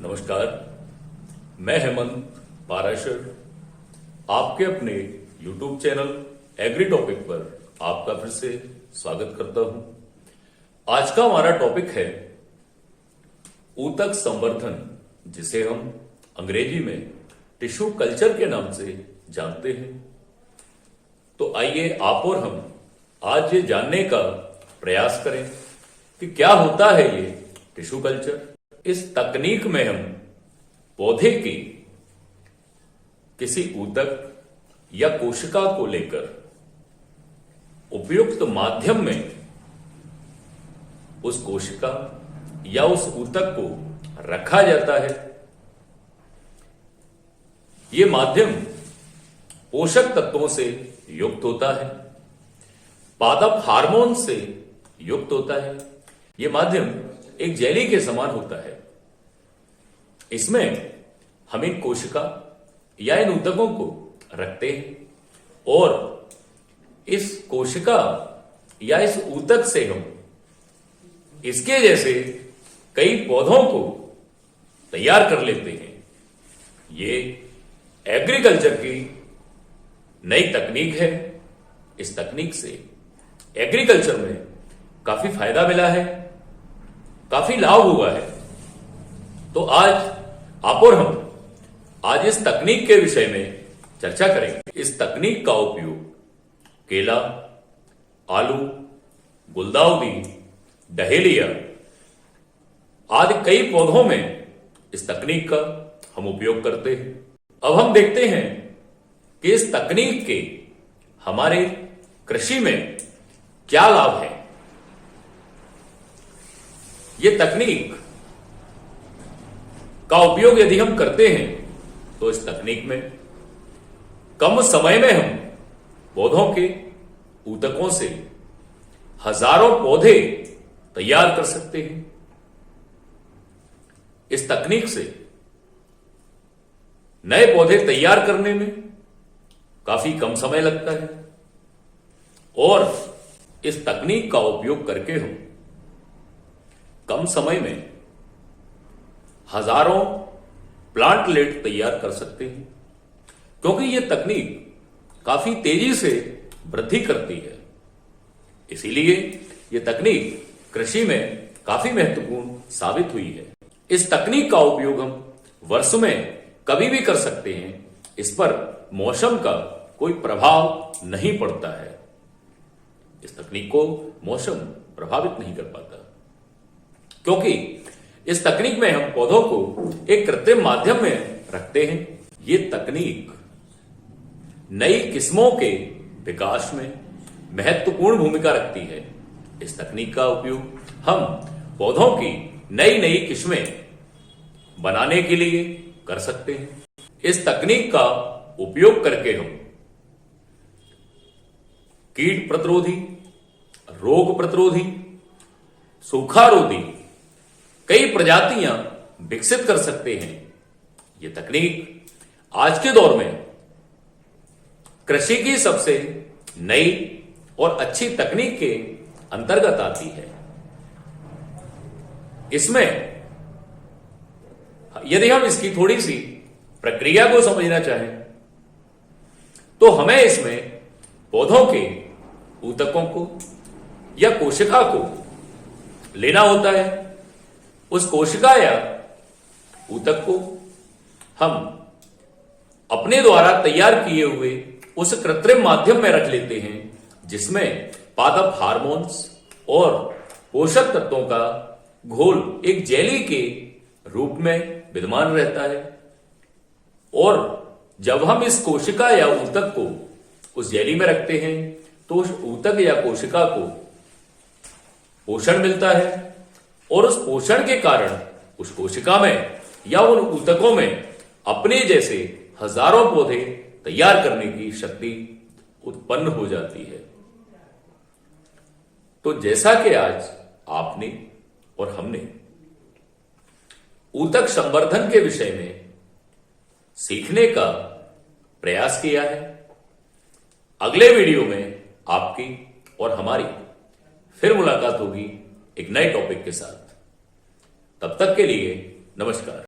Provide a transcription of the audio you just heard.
नमस्कार, मैं हेमंत पाराशर आपके अपने YouTube चैनल एग्री टॉपिक पर आपका फिर से स्वागत करता हूं। आज का हमारा टॉपिक है ऊतक संवर्धन, जिसे हम अंग्रेजी में टिश्यू कल्चर के नाम से जानते हैं। तो आइए आप और हम आज ये जानने का प्रयास करें कि क्या होता है ये टिश्यू कल्चर। इस तकनीक में हम पौधे की किसी ऊतक या कोशिका को लेकर उपयुक्त माध्यम में उस कोशिका या उस ऊतक को रखा जाता है। यह माध्यम पोषक तत्वों से युक्त होता है, पादप हार्मोन से युक्त होता है। यह माध्यम एक जेली के समान होता है। इसमें हम इन कोशिका या इन ऊतकों को रखते हैं और इस कोशिका या इस ऊतक से हम इसके जैसे कई पौधों को तैयार कर लेते हैं। ये एग्रीकल्चर की नई तकनीक है। इस तकनीक से एग्रीकल्चर में काफी फायदा मिला है, काफी लाभ हुआ है। तो आज आप और हम आज इस तकनीक के विषय में चर्चा करेंगे। इस तकनीक का उपयोग केला, आलू, गुलदाउदी, डहेलिया आदि कई पौधों में इस तकनीक का हम उपयोग करते हैं। अब हम देखते हैं कि इस तकनीक के हमारे कृषि में क्या लाभ है। ये तकनीक का उपयोग यदि हम करते हैं तो इस तकनीक में कम समय में हम पौधों के ऊतकों से हजारों पौधे तैयार कर सकते हैं। इस तकनीक से नए पौधे तैयार करने में काफी कम समय लगता है और इस तकनीक का उपयोग करके हम कम समय में हजारों प्लांटलेट तैयार कर सकते हैं, क्योंकि यह तकनीक काफी तेजी से वृद्धि करती है। इसीलिए यह तकनीक कृषि में काफी महत्वपूर्ण साबित हुई है। इस तकनीक का उपयोग हम वर्ष में कभी भी कर सकते हैं। इस पर मौसम का कोई प्रभाव नहीं पड़ता है। इस तकनीक को मौसम प्रभावित नहीं कर पाता, क्योंकि इस तकनीक में हम पौधों को एक कृत्रिम माध्यम में रखते हैं। ये तकनीक नई किस्मों के विकास में महत्वपूर्ण भूमिका रखती है। इस तकनीक का उपयोग हम पौधों की नई नई किस्में बनाने के लिए कर सकते हैं। इस तकनीक का उपयोग करके हम कीट प्रतिरोधी, रोग प्रतिरोधी, सूखारोधी कई प्रजातियां विकसित कर सकते हैं। यह तकनीक आज के दौर में कृषि की सबसे नई और अच्छी तकनीक के अंतर्गत आती है। इसमें यदि हम इसकी थोड़ी सी प्रक्रिया को समझना चाहें तो हमें इसमें पौधों के ऊतकों को या कोशिका को लेना होता है। उस कोशिका या ऊतक को हम अपने द्वारा तैयार किए हुए उस कृत्रिम माध्यम में रख लेते हैं, जिसमें पादप हार्मोन्स और पोषक तत्वों का घोल एक जेली के रूप में विद्यमान रहता है। और जब हम इस कोशिका या ऊतक को उस जेली में रखते हैं तो उस ऊतक या कोशिका को पोषण मिलता है और उस पोषण के कारण उस कोशिका में या उन ऊतकों में अपने जैसे हजारों पौधे तैयार करने की शक्ति उत्पन्न हो जाती है। तो जैसा कि आज आपने और हमने ऊतक संवर्धन के विषय में सीखने का प्रयास किया है, अगले वीडियो में आपकी और हमारी फिर मुलाकात होगी एक नए टॉपिक के साथ। तब तक के लिए नमस्कार।